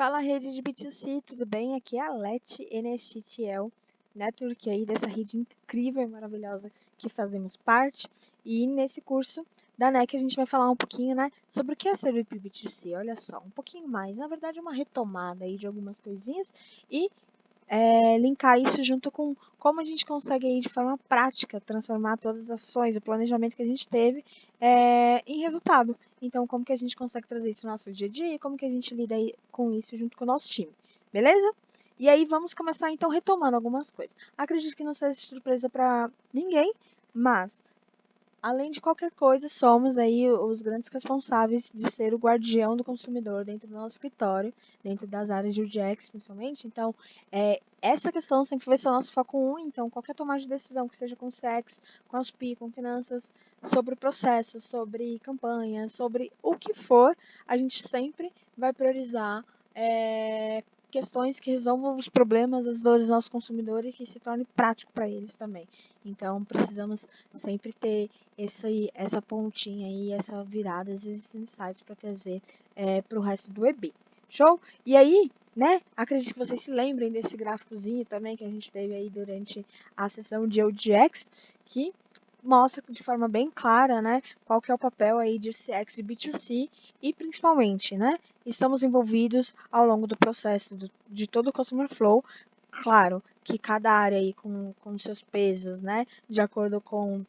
Fala, rede de B2C, tudo bem? Aqui é a Leti NSTL Network aí, dessa rede incrível e maravilhosa que fazemos parte. E nesse curso da NEC a gente vai falar um pouquinho, né, sobre o que é servir para B2C. Olha só, um pouquinho mais. Na verdade, uma retomada aí de algumas coisinhas e linkar isso junto com como a gente consegue aí de forma prática transformar todas as ações, o planejamento que a gente teve em resultado. Então, como que a gente consegue trazer isso no nosso dia a dia e como que a gente lida aí com isso junto com o nosso time, beleza? E aí vamos começar então retomando algumas coisas. Acredito que não seja surpresa para ninguém, mas além de qualquer coisa, somos aí os grandes responsáveis de ser o guardião do consumidor dentro do nosso escritório, dentro das áreas de UX, principalmente. Então, essa questão sempre vai ser o nosso foco 1. Então, qualquer tomada de decisão, que seja com CX, com ASPI, com finanças, sobre processos, sobre campanhas, sobre o que for, a gente sempre vai priorizar questões que resolvam os problemas, as dores dos nossos consumidores e que se torne prático para eles também. Então, precisamos sempre ter essa pontinha aí, essa virada, esses insights para trazer para o resto do EB. Show? E aí, né, acredito que vocês se lembrem desse gráficozinho também que a gente teve aí durante a sessão de UX, que mostra de forma bem clara, né, qual que é o papel aí de CX e B2C e principalmente, né, estamos envolvidos ao longo do processo de todo o Customer Flow. Claro que cada área aí com seus pesos, né, de acordo com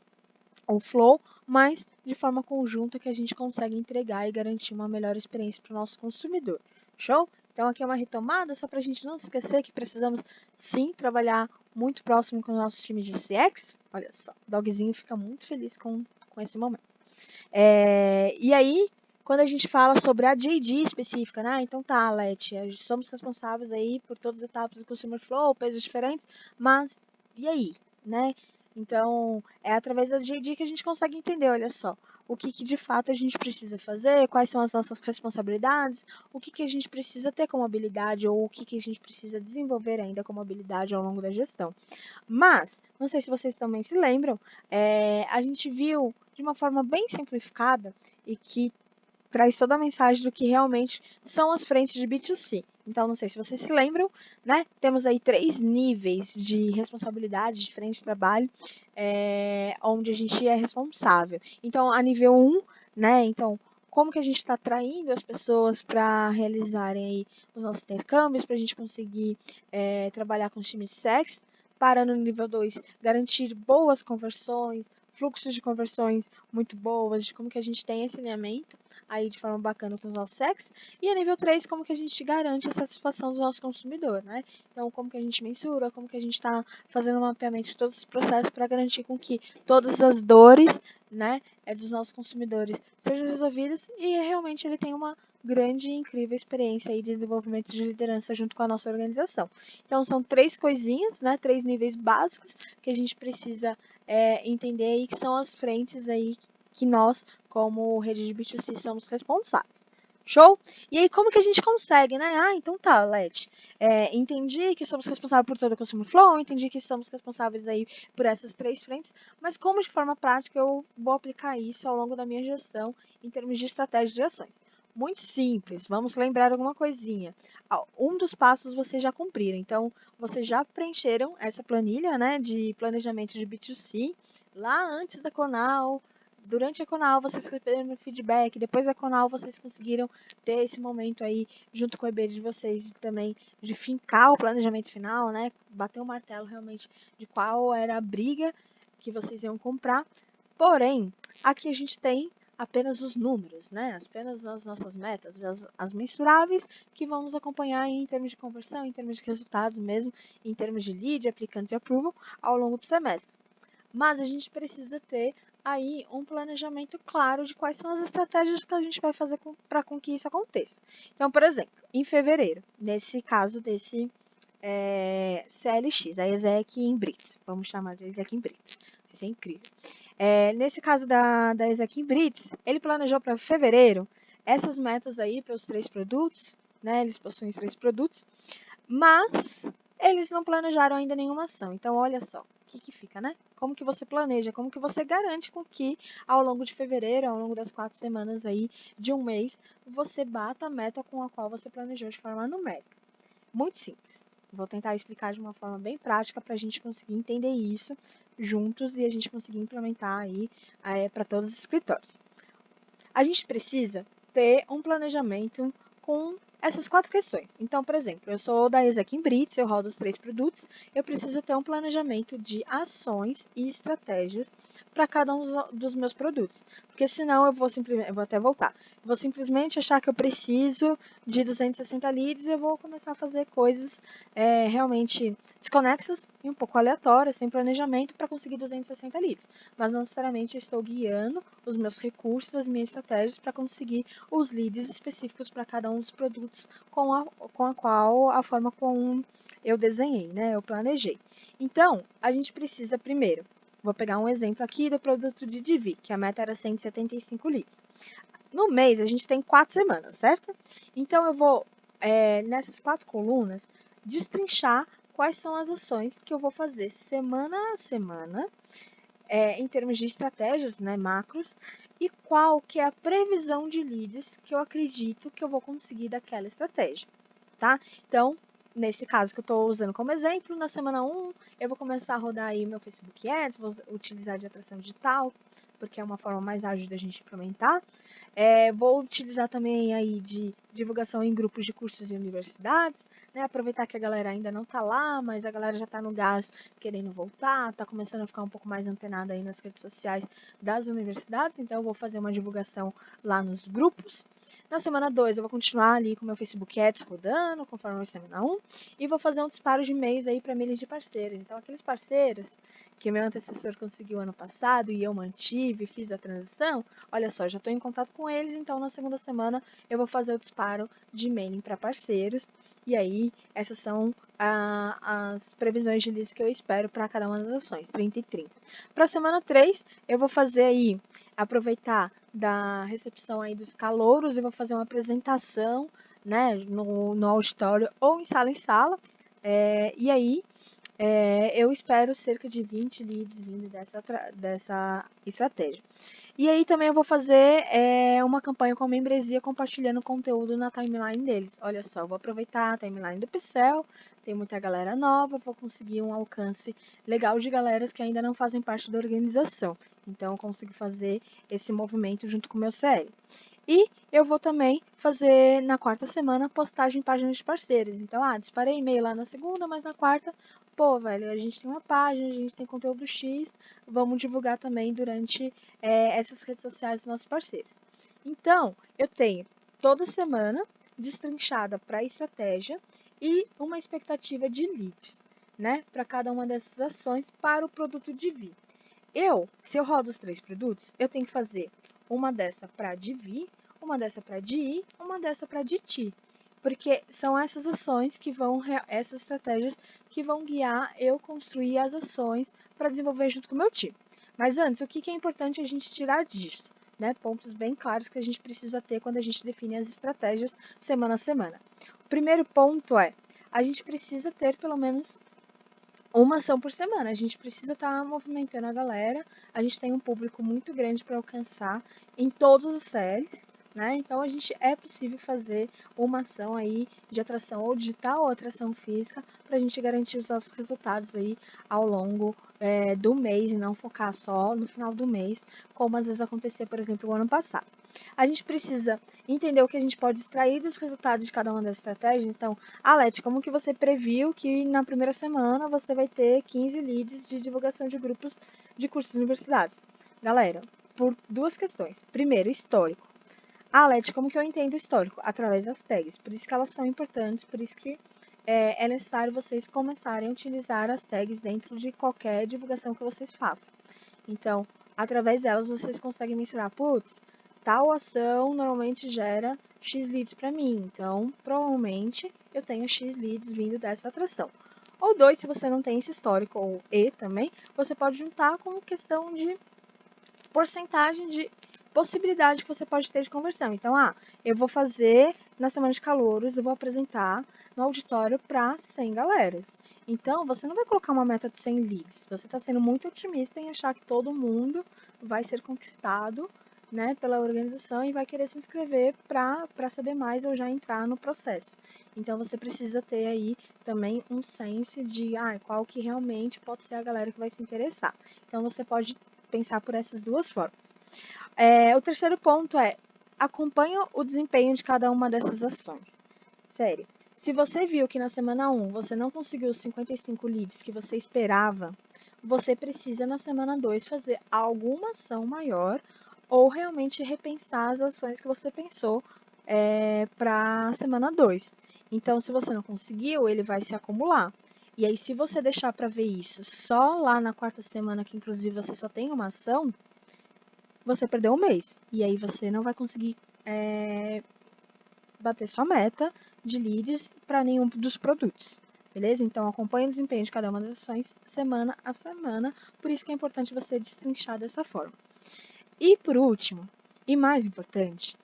o flow, mas de forma conjunta que a gente consegue entregar e garantir uma melhor experiência para o nosso consumidor. Show? Então aqui é uma retomada, só para a gente não se esquecer que precisamos sim trabalhar muito próximo com o nosso time de CX. Olha só, o dogzinho fica muito feliz com esse momento. E aí, quando a gente fala sobre a JD específica, né? Então tá, Leti, somos responsáveis aí por todas as etapas do Customer Flow, pesos diferentes, mas e aí, né? Então, é através da JD que a gente consegue entender, olha só, o que de fato a gente precisa fazer, quais são as nossas responsabilidades, o que a gente precisa ter como habilidade ou o que a gente precisa desenvolver ainda como habilidade ao longo da gestão. Mas, não sei se vocês também se lembram, a gente viu de uma forma bem simplificada e que traz toda a mensagem do que realmente são as frentes de B2C. Então, não sei se vocês se lembram, né? Temos aí 3 níveis de responsabilidade de frente de trabalho, onde a gente é responsável. Então, a nível 1, né? Então, como que a gente está atraindo as pessoas para realizarem aí os nossos intercâmbios, para a gente conseguir trabalhar com os times de sex. Para no nível 2, garantir boas conversões, fluxos de conversões muito boas, de como que a gente tem esse alinhamento aí de forma bacana com os nossos sex. E a nível 3, como que a gente garante a satisfação do nosso consumidor, né? Então, como que a gente mensura, como que a gente está fazendo um mapeamento de todos os processos para garantir com que todas as dores, né, dos nossos consumidores sejam resolvidas e realmente ele tem uma grande e incrível experiência aí de desenvolvimento de liderança junto com a nossa organização. Então, são 3 coisinhas, né, 3 níveis básicos que a gente precisa entender aí, que são as frentes aí que nós, como rede de B2C, somos responsáveis. Show? E aí, como que a gente consegue, né? Ah, então tá, Let. Entendi que somos responsáveis por todo o Consumer Flow, entendi que somos responsáveis aí por essas 3 frentes, mas como de forma prática eu vou aplicar isso ao longo da minha gestão em termos de estratégia de ações? Muito simples, vamos lembrar alguma coisinha. Um dos passos vocês já cumpriram, então vocês já preencheram essa planilha, né, de planejamento de B2C lá antes da Conal. Durante a Conal vocês receberam feedback, depois da Conal vocês conseguiram ter esse momento aí junto com o EB de vocês também de fincar o planejamento final, né, bater o martelo realmente de qual era a briga que vocês iam comprar. Porém, aqui a gente tem apenas os números, né? Apenas as nossas metas, as mensuráveis que vamos acompanhar em termos de conversão, em termos de resultados mesmo, em termos de lead, aplicantes e approval ao longo do semestre. Mas a gente precisa ter aí um planejamento claro de quais são as estratégias que a gente vai fazer para com que isso aconteça. Então, por exemplo, em fevereiro, nesse caso desse CLX, a Exec em Brits, vamos chamar de Exec em Brits, vai ser incrível. Nesse caso da Exec em Brits, ele planejou para fevereiro essas metas aí para os 3 produtos, né? Eles possuem 3 produtos, mas eles não planejaram ainda nenhuma ação. Então, olha só, o que fica, né? Como que você planeja, como que você garante com que ao longo de fevereiro, ao longo das 4 semanas aí de um mês, você bata a meta com a qual você planejou de forma numérica. Muito simples. Vou tentar explicar de uma forma bem prática para a gente conseguir entender isso juntos e a gente conseguir implementar aí para todos os escritórios. A gente precisa ter um planejamento com essas 4 questões. Então, por exemplo, eu sou da Ezequiel Brits, eu rodo os 3 produtos, eu preciso ter um planejamento de ações e estratégias para cada um dos meus produtos. Porque senão eu vou até voltar. Eu vou simplesmente achar que eu preciso de 260 leads e eu vou começar a fazer coisas realmente desconexas e um pouco aleatórias, sem planejamento, para conseguir 260 leads. Mas não necessariamente eu estou guiando os meus recursos, as minhas estratégias para conseguir os leads específicos para cada um dos produtos com a forma como eu desenhei, né? Eu planejei. Então, a gente precisa primeiro, vou pegar um exemplo aqui do produto de Divi, que a meta era 175 leads. No mês, a gente tem 4 semanas, certo? Então, eu vou, nessas 4 colunas, destrinchar quais são as ações que eu vou fazer semana a semana, em termos de estratégias, né, macros, e qual que é a previsão de leads que eu acredito que eu vou conseguir daquela estratégia, tá? Então, nesse caso que eu estou usando como exemplo, na semana 1, eu vou começar a rodar aí meu Facebook Ads, vou utilizar de atração digital, porque é uma forma mais ágil da gente implementar. Vou utilizar também aí de divulgação em grupos de cursos e universidades, né? Aproveitar que a galera ainda não está lá, mas a galera já está no gás querendo voltar, está começando a ficar um pouco mais antenada aí nas redes sociais das universidades, então eu vou fazer uma divulgação lá nos grupos. Na semana 2 eu vou continuar ali com o meu Facebook Ads rodando, conforme a semana 1, e vou fazer um disparo de e-mails aí para milhas de parceiros. Então aqueles parceiros que meu antecessor conseguiu ano passado e eu mantive, fiz a transição, olha só, já estou em contato com eles, então na segunda semana eu vou fazer o disparo de mailing para parceiros. E aí, essas são as previsões de leads que eu espero para cada uma das ações, 30 e 30. Para a semana 3, eu vou fazer aí, aproveitar da recepção aí dos calouros, eu vou fazer uma apresentação, né, no auditório ou em sala, e aí eu espero cerca de 20 leads vindo dessa estratégia. E aí também eu vou fazer uma campanha com a membresia compartilhando conteúdo na timeline deles. Olha só, eu vou aproveitar a timeline do Pixel, tem muita galera nova, vou conseguir um alcance legal de galeras que ainda não fazem parte da organização. Então eu consigo fazer esse movimento junto com o meu CL. E eu vou também fazer na quarta semana postagem em páginas de parceiros. Então, disparei e-mail lá na segunda, mas na quarta, pô, velho, a gente tem uma página, a gente tem conteúdo X, vamos divulgar também durante essas redes sociais dos nossos parceiros. Então, eu tenho toda semana destrinchada para estratégia e uma expectativa de leads, né, para cada uma dessas ações para o produto de Divi. Se eu rodo os 3 produtos, eu tenho que fazer uma dessa para Divi, uma dessa para DI, uma dessa para DT. Porque são essas ações que essas estratégias que vão guiar eu construir as ações para desenvolver junto com o meu time. Mas antes, o que é importante a gente tirar disso? Né? Pontos bem claros que a gente precisa ter quando a gente define as estratégias semana a semana. O primeiro ponto a gente precisa ter pelo menos uma ação por semana. A gente precisa estar movimentando a galera. A gente tem um público muito grande para alcançar em todos os CLs, né? Então é possível fazer uma ação aí de atração ou digital ou atração física para a gente garantir os nossos resultados aí ao longo do mês e não focar só no final do mês, como às vezes acontecia, por exemplo, o ano passado. A gente precisa entender o que a gente pode extrair dos resultados de cada uma das estratégias. Então, Alete, como que você previu que na primeira semana você vai ter 15 leads de divulgação de grupos de cursos e universidades? Galera, por 2 questões. Primeiro, histórico. Alete, como que eu entendo o histórico? Através das tags. Por isso que elas são importantes, por isso que é necessário vocês começarem a utilizar as tags dentro de qualquer divulgação que vocês façam. Então, através delas vocês conseguem mensurar, putz, tal ação normalmente gera X leads para mim, então provavelmente eu tenho X leads vindo dessa atração. Ou 2, se você não tem esse histórico, ou E também, você pode juntar com questão de porcentagem de possibilidade que você pode ter de conversão. Então, eu vou fazer na semana de calouros, eu vou apresentar no auditório para 100 galeras. Então, você não vai colocar uma meta de 100 leads. Você está sendo muito otimista em achar que todo mundo vai ser conquistado, né, pela organização e vai querer se inscrever para saber mais ou já entrar no processo. Então, você precisa ter aí também um sense de qual que realmente pode ser a galera que vai se interessar. Então, você pode pensar por essas duas formas. O terceiro ponto é: acompanhe o desempenho de cada uma dessas ações. Sério, se você viu que na semana 1 você não conseguiu os 55 leads que você esperava, você precisa na semana 2 fazer alguma ação maior ou realmente repensar as ações que você pensou para a semana 2. Então, se você não conseguiu, ele vai se acumular. E aí, se você deixar para ver isso só lá na quarta semana, que inclusive você só tem uma ação, você perdeu um mês. E aí você não vai conseguir bater sua meta de leads para nenhum dos produtos. Beleza? Então, acompanhe o desempenho de cada uma das ações semana a semana. Por isso que é importante você destrinchar dessa forma. E por último, e mais importante,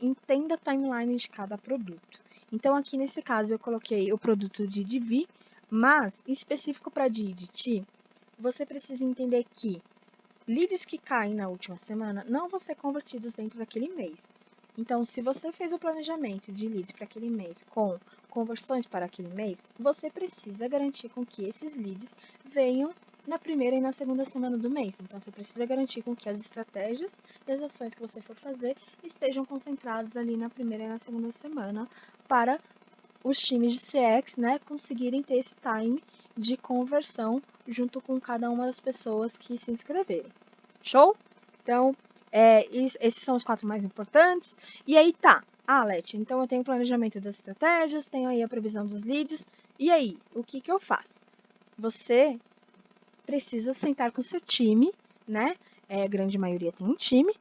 entenda a timeline de cada produto. Então, aqui nesse caso, eu coloquei o produto de DV, mas específico para DDT, você precisa entender que leads que caem na última semana não vão ser convertidos dentro daquele mês. Então, se você fez o planejamento de leads para aquele mês com conversões para aquele mês, você precisa garantir com que esses leads venham na primeira e na segunda semana do mês. Então, você precisa garantir com que as estratégias e as ações que você for fazer estejam concentradas ali na primeira e na segunda semana para os times de CX, né, conseguirem ter esse time de conversão junto com cada uma das pessoas que se inscreverem. Show? Então, esses são os 4 mais importantes. E aí tá, Leti, então eu tenho o planejamento das estratégias, tenho aí a previsão dos leads. E aí, o que eu faço? Você precisa sentar com o seu time, né? A grande maioria tem um time,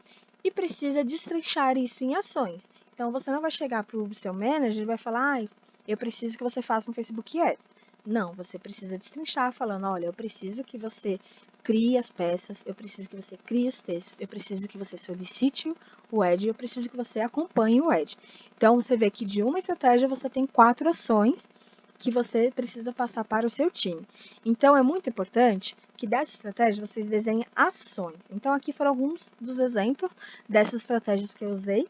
e precisa destrinchar isso em ações. Então, você não vai chegar para o seu manager e vai falar, eu preciso que você faça um Facebook Ads. Não, você precisa destrinchar falando, olha, eu preciso que você crie as peças, eu preciso que você crie os textos, eu preciso que você solicite o ad, eu preciso que você acompanhe o ad. Então, você vê que de uma estratégia você tem 4 ações que você precisa passar para o seu time. Então, é muito importante que dessa estratégia vocês desenhem ações. Então, aqui foram alguns dos exemplos dessas estratégias que eu usei,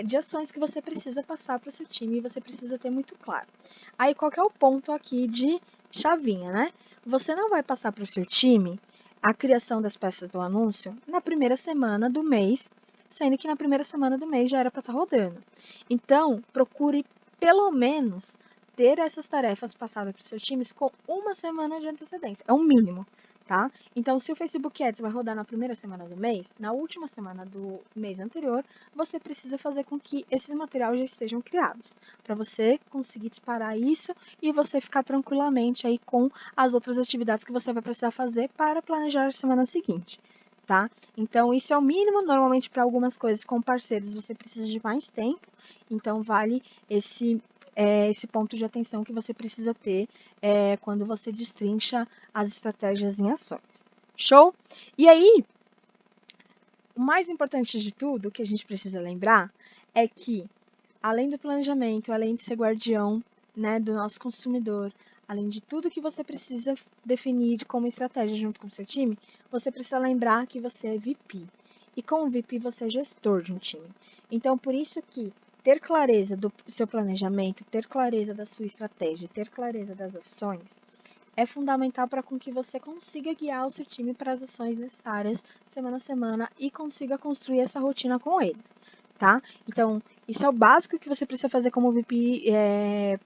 de ações que você precisa passar para o seu time e você precisa ter muito claro. Aí, qual que é o ponto aqui de chavinha, né? Você não vai passar para o seu time a criação das peças do anúncio na primeira semana do mês, sendo que na primeira semana do mês já era para estar rodando. Então, procure pelo menos ter essas tarefas passadas para os seus times com uma semana de antecedência. É o mínimo, tá? Então, se o Facebook Ads vai rodar na primeira semana do mês, na última semana do mês anterior, você precisa fazer com que esses materiais já estejam criados, para você conseguir disparar isso e você ficar tranquilamente aí com as outras atividades que você vai precisar fazer para planejar a semana seguinte, tá? Então, isso é o mínimo. Normalmente, para algumas coisas com parceiros, você precisa de mais tempo, então vale esse ponto de atenção que você precisa ter quando você destrincha as estratégias em ações. Show? E aí, o mais importante de tudo que a gente precisa lembrar é que, além do planejamento, além de ser guardião, né, do nosso consumidor, além de tudo que você precisa definir como estratégia junto com o seu time, você precisa lembrar que você é VP. E como VP, você é gestor de um time. Então, por isso que ter clareza do seu planejamento, ter clareza da sua estratégia, ter clareza das ações, é fundamental para que você consiga guiar o seu time para as ações necessárias semana a semana e consiga construir essa rotina com eles, tá? Então, isso é o básico que você precisa fazer como VP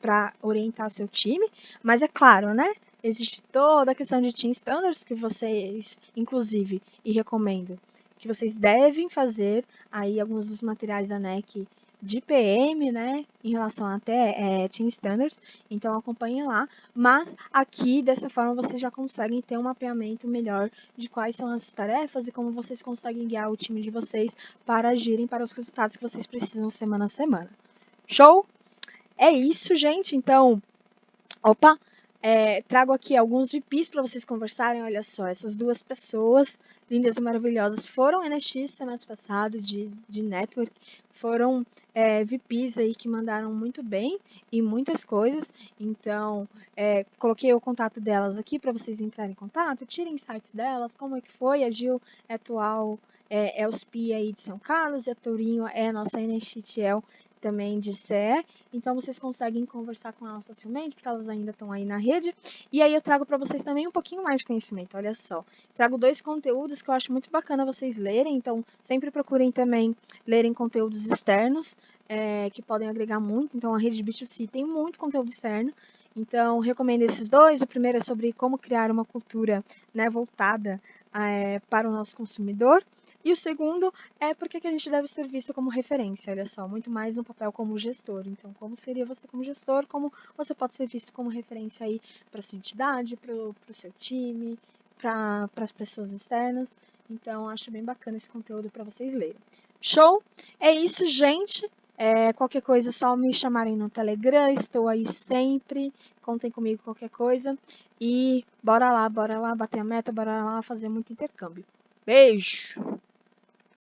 para orientar o seu time, mas é claro, né? Existe toda a questão de Team Standards que vocês, inclusive, e recomendo, que vocês devem fazer aí alguns dos materiais da NEC de PM, né, em relação até Team Standards, então acompanhem lá, mas aqui, dessa forma, vocês já conseguem ter um mapeamento melhor de quais são as tarefas e como vocês conseguem guiar o time de vocês para agirem para os resultados que vocês precisam semana a semana. Show? É isso, gente, então, Trago aqui alguns VPs para vocês conversarem. Olha só, essas duas pessoas lindas e maravilhosas foram NX semestre passado de Network, foram VPs aí que mandaram muito bem e muitas coisas. Então, coloquei o contato delas aqui para vocês entrarem em contato, tirem insights delas, como é que foi. A Gil é atual ELSP aí de São Carlos e a Tourinho é a nossa NXTL também de CE, então vocês conseguem conversar com elas facilmente, porque elas ainda estão aí na rede. E aí eu trago para vocês também um pouquinho mais de conhecimento, olha só. Trago 2 conteúdos que eu acho muito bacana vocês lerem, então sempre procurem também lerem conteúdos externos, que podem agregar muito. Então a rede de B2C tem muito conteúdo externo, então recomendo esses 2. O primeiro é sobre como criar uma cultura, né, voltada para o nosso consumidor. E o segundo é porque que a gente deve ser visto como referência, olha só, muito mais no papel como gestor. Então, como seria você como gestor, como você pode ser visto como referência aí para sua entidade, para o seu time, para as pessoas externas. Então, acho bem bacana esse conteúdo para vocês lerem. Show? É isso, gente. Qualquer coisa, é só me chamarem no Telegram, estou aí sempre. Contem comigo qualquer coisa. E bora lá bater a meta, bora lá fazer muito intercâmbio. Beijo!